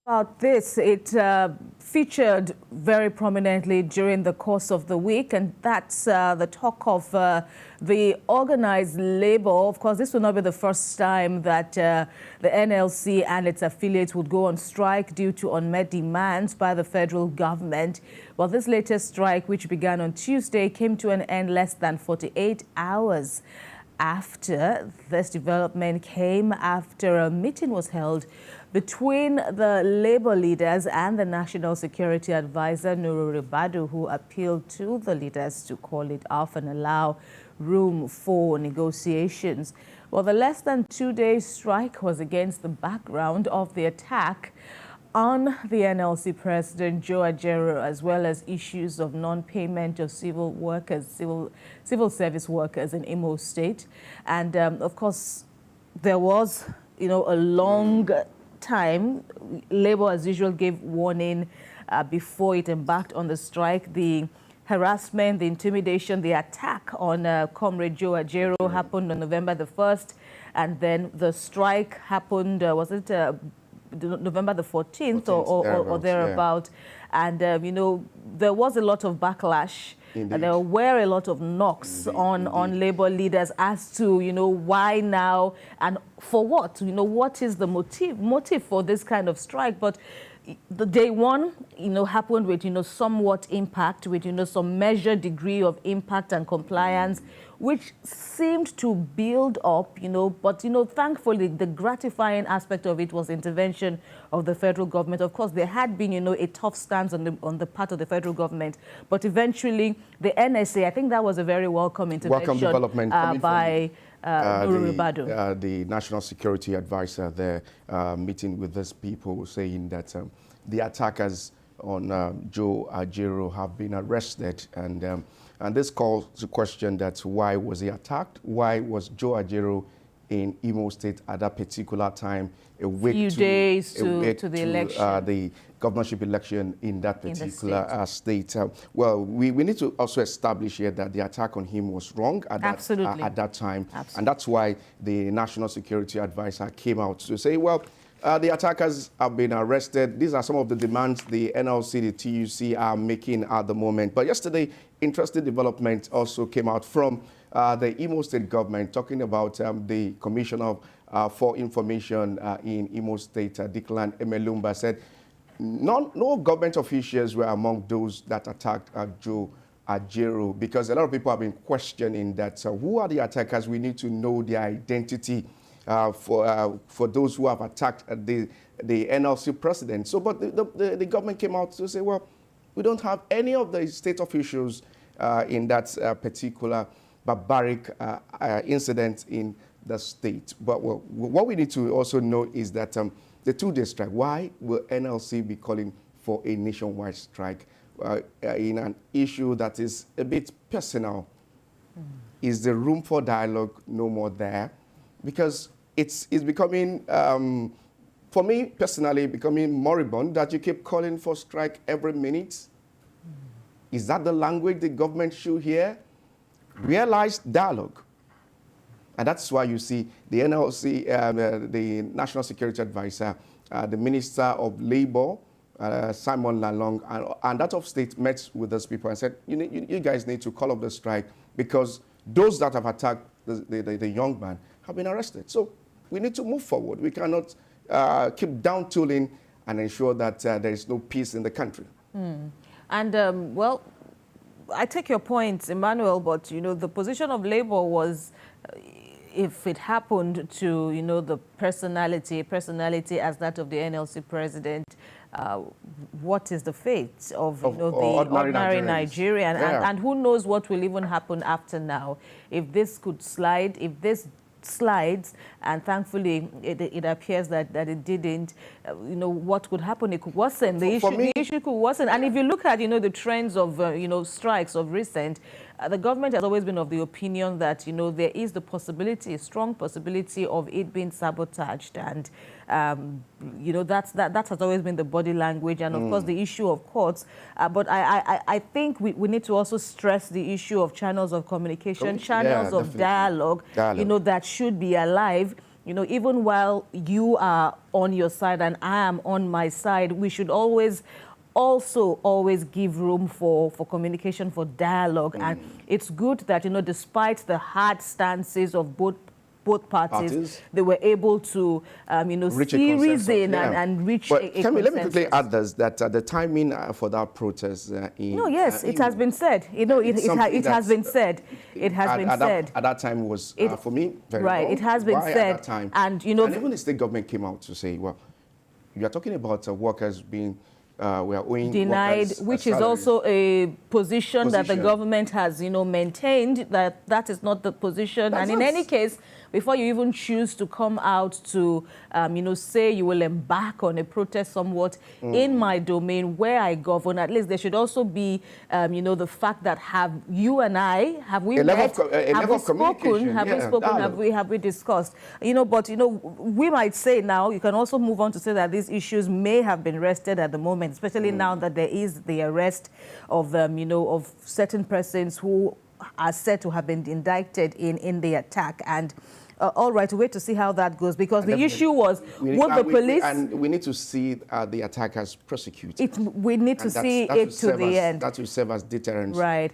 About this, it featured very prominently during the course of the week, and that's the talk of the organized labor. Of course, this will not be the first time that the NLC and its affiliates would go on strike due to unmet demands by the federal government. Well, this latest strike, which began on Tuesday, came to an end less than 48 hours after. This development came after a meeting was held between the labor leaders and the National Security Advisor, Nuru Ribadu, who appealed to the leaders to call it off and allow room for negotiations. Well, the less than 2-day strike was against the background of the attack on the NLC President Joe Ajaero, as well as issues of non-payment of civil workers, civil service workers in Imo State. And of course, there was, a long time. Labour, as usual, gave warning before it embarked on the strike. The harassment, the intimidation, the attack on Comrade Joe Ajaero happened on November the 1st, and then the strike happened, was it November the 14th or thereabout? Yeah. And, there was a lot of backlash. There were a lot of knocks on labor leaders as to, why now and for what? What is the motive for this kind of strike? But the day one, happened with, somewhat impact, with, some measured degree of impact and compliance, which seemed to build up, but, thankfully, the gratifying aspect of it was intervention of the federal government. Of course, there had been, a tough stance on the part of the federal government, but eventually the NSA, I think that was a very welcome intervention. Welcome development by Nuru Ribadu. The National Security Advisor there meeting with these people, saying that the attackers on Joe Ajaero have been arrested, and this calls to question that why was he attacked? Why was Joe Ajaero in Imo State at that particular time, a week to the election, the governorship election in that particular state? Well, we need to also establish here that the attack on him was wrong at that time. Absolutely. And that's why the National Security Advisor came out to say, well, the attackers have been arrested. These are some of the demands the NLC, the TUC are making at the moment. But yesterday, interesting development also came out from the Imo State government, talking about the Commissioner for Information in Imo State, Declan Emelumba, said no government officials were among those that attacked Joe Ajaero, because a lot of people have been questioning that who are the attackers? We need to know their identity. For those who have attacked the NLC president. So, but the government came out to say, well, we don't have any of the state officials in that particular barbaric incident in the state. But what we need to also know is that the 2-day strike, why will NLC be calling for a nationwide strike in an issue that is a bit personal? Is the room for dialogue no more there? Because it's becoming, for me personally, becoming moribund that you keep calling for strike every minute. Is that the language the government should hear? Realize dialogue. And that's why you see the NLC, the National Security Advisor, the Minister of Labor, Simon Lalong, and that of State met with those people and said, you guys need to call off the strike because those that have attacked the young man have been arrested. So we need to move forward. We cannot keep down tooling and ensure that there is no peace in the country. And, well, I take your point, Emmanuel, but, the position of Labour was, if it happened to, the personality as that of the NLC president, what is the fate of the ordinary Nigerian? Yeah. And who knows what will even happen after now? If this could slide, if this slides, and thankfully it appears that it didn't, what could happen? It could worsen. The issue could worsen. And if you look at, the trends of, strikes of recent, the government has always been of the opinion that, there is the possibility, a strong possibility of it being sabotaged. And, that has always been the body language. And, of course, the issue of courts. But I think we need to also stress the issue of channels of communication, channels of dialogue, that should be alive. you know, even while you are on your side and I am on my side, we should always give room for communication, for dialogue. And it's good that, you know, despite the hard stances of both parties, they were able to, you know, see reason and reach a consensus. Let me quickly add this, that the timing for that protest... it has been said. You know, it has been said. It has been said. At that time was, for me, very right. wrong. It has been Why said. At that time? And, you know... And even the state government came out to say, well, you are talking about workers being... we are owing denied, which is also a position that the government has, you know, maintained, that is not the position. And in any case, before you even choose to come out to, you know, say you will embark on a protest somewhat in my domain where I govern, at least there should also be, you know, the fact that have you and I, have we met, have we spoken, have we discussed, you know, but, you know, we might say now, you can also move on to say that these issues may have been rested at the moment, especially now that there is the arrest of, you know, of certain persons who are said to have been indicted in the attack. And all right, wait to see how that goes, because the issue was, would the police... And we need to see the attackers prosecuted. We need to see it to the end. That will serve as deterrence. Right.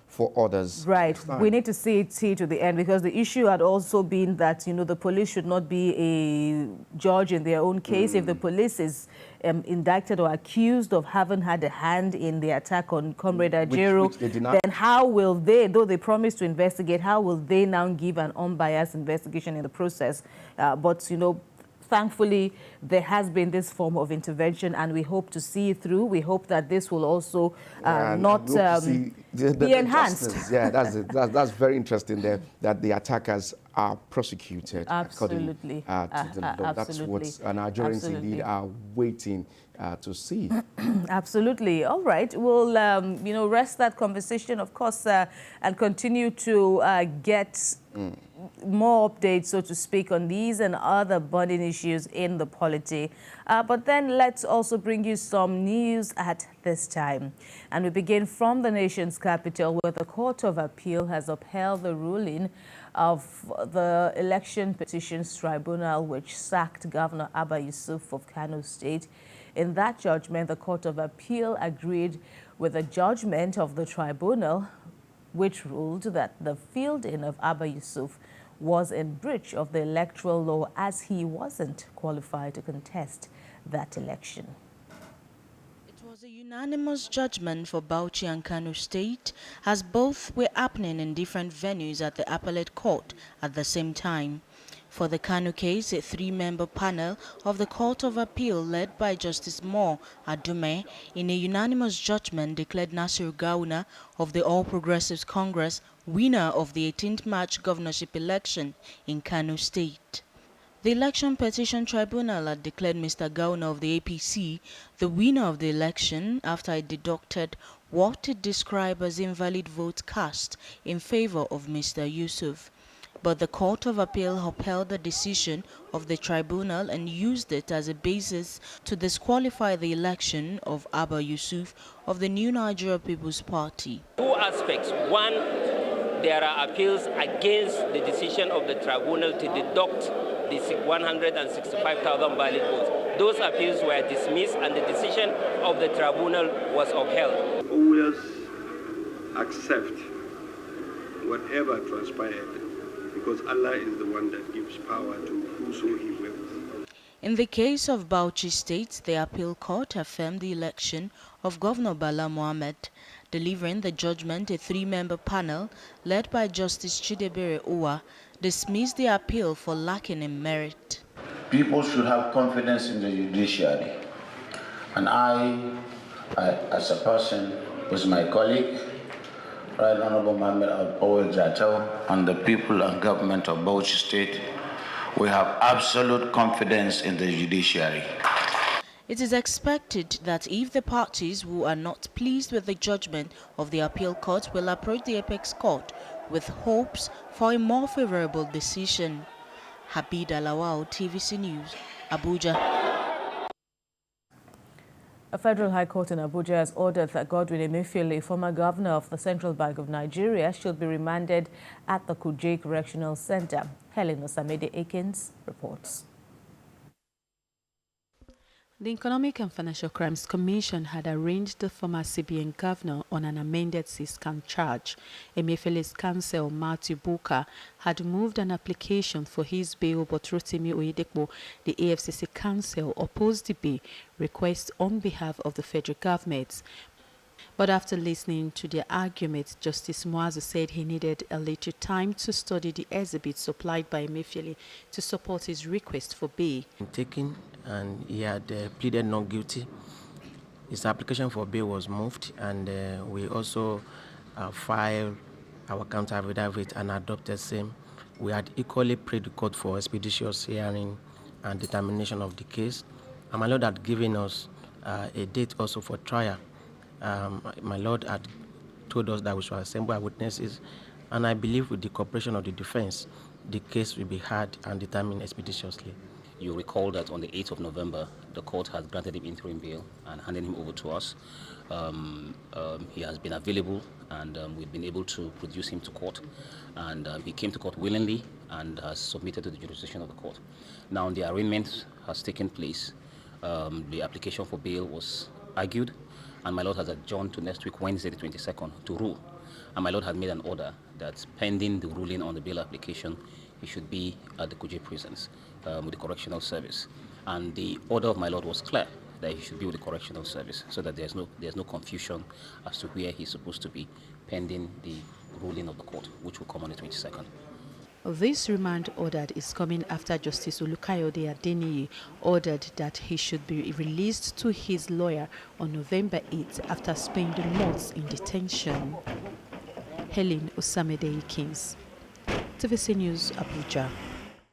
For others. Right. We need to see it to the end, because the issue had also been that, you know, the police should not be a judge in their own case. If the police is indicted or accused of having had a hand in the attack on Comrade Ajaero, then how will they, though they promised to investigate, how will they now give an unbiased investigation in the process? But, you know, thankfully, there has been this form of intervention, and we hope to see it through. We hope that this will also not be enhanced. Yeah, that's very interesting there, that the attackers are prosecuted according to the law. That's what Nigerians indeed are waiting to see. Absolutely. All right. We'll, you know, rest that conversation, of course, and continue to get more updates, so to speak, on these and other burning issues in the polity. But then let's also bring you some news at this time. And we begin from the nation's capital, where the Court of Appeal has upheld the ruling of the Election Petitions Tribunal, which sacked Governor Abba Yusuf of Kano State. In that judgment, the Court of Appeal agreed with the judgment of the tribunal, which ruled that the fielding of Abba Yusuf was in breach of the electoral law, as he wasn't qualified to contest that election. It was a unanimous judgment for Bauchi and Kano State, as both were happening in different venues at the appellate court at the same time. For the Kano case, a three-member panel of the Court of Appeal, led by Justice Moore Adume, in a unanimous judgment declared Nasir Gawuna of the All Progressives Congress winner of the 18th March governorship election in Kano State. The Election Petition Tribunal had declared Mr. Gawuna of the APC the winner of the election after it deducted what it described as invalid votes cast in favor of Mr. Yusuf. But the Court of Appeal upheld the decision of the tribunal and used it as a basis to disqualify the election of Abba Yusuf of the New Nigeria People's Party. Two aspects. One, there are appeals against the decision of the tribunal to deduct the 165,000 valid votes. Those appeals were dismissed and the decision of the tribunal was upheld. Always accept whatever transpired, because Allah is the one that gives power to whoso he wills. In the case of Bauchi State, the appeal court affirmed the election of Governor Bala Mohammed. Delivering the judgment, a three-member panel led by Justice Chidebere Uwa dismissed the appeal for lacking in merit. People should have confidence in the judiciary. And I as a person, with my colleague, Right Honorable Mohammed Al-Awal Jato, and the people and government of Bauchi State, we have absolute confidence in the judiciary. It is expected that if the parties who are not pleased with the judgment of the appeal court will approach the apex court with hopes for a more favorable decision. Habib Alawao, TVC News, Abuja. A federal high court in Abuja has ordered that Godwin Emefiele, former governor of the Central Bank of Nigeria, should be remanded at the Kuje Correctional Center. Helen Osamide-Akins reports. The Economic and Financial Crimes Commission had arraigned the former CBN governor on an amended 6-count charge. Emefiele's counsel, Matthew Buka, had moved an application for his bail, but Rotimi Oyedepo, the AFCC counsel, opposed the bail request on behalf of the federal government. But after listening to their argument, Justice Muazu said he needed a little time to study the exhibits supplied by Emefiele to support his request for bail. Taken, and he had pleaded not guilty. His application for bail was moved, and we also filed our counter affidavit and adopted same. We had equally prayed the court for expeditious hearing and determination of the case. And my Lord had given us a date also for trial. My Lord had told us that we should assemble our witnesses, and I believe with the cooperation of the defense, the case will be heard and determined expeditiously. You recall that on the 8th of November, the court has granted him interim bail and handed him over to us. He has been available, and we've been able to produce him to court. And he came to court willingly and has submitted to the jurisdiction of the court. Now, the arraignment has taken place. The application for bail was argued, and my Lord has adjourned to next week, Wednesday the 22nd, to rule. And my Lord had made an order that pending the ruling on the bail application, he should be at the Kuje prisons with the correctional service. And the order of my Lord was clear, that he should be with the correctional service, so that there's no confusion as to where he's supposed to be pending the ruling of the court, which will come on the 22nd. This remand order is coming after Justice Olukayode Adeniyi ordered that he should be released to his lawyer on November 8th after spending months in detention. Helen Osamide-Akins, TVC News, Abuja.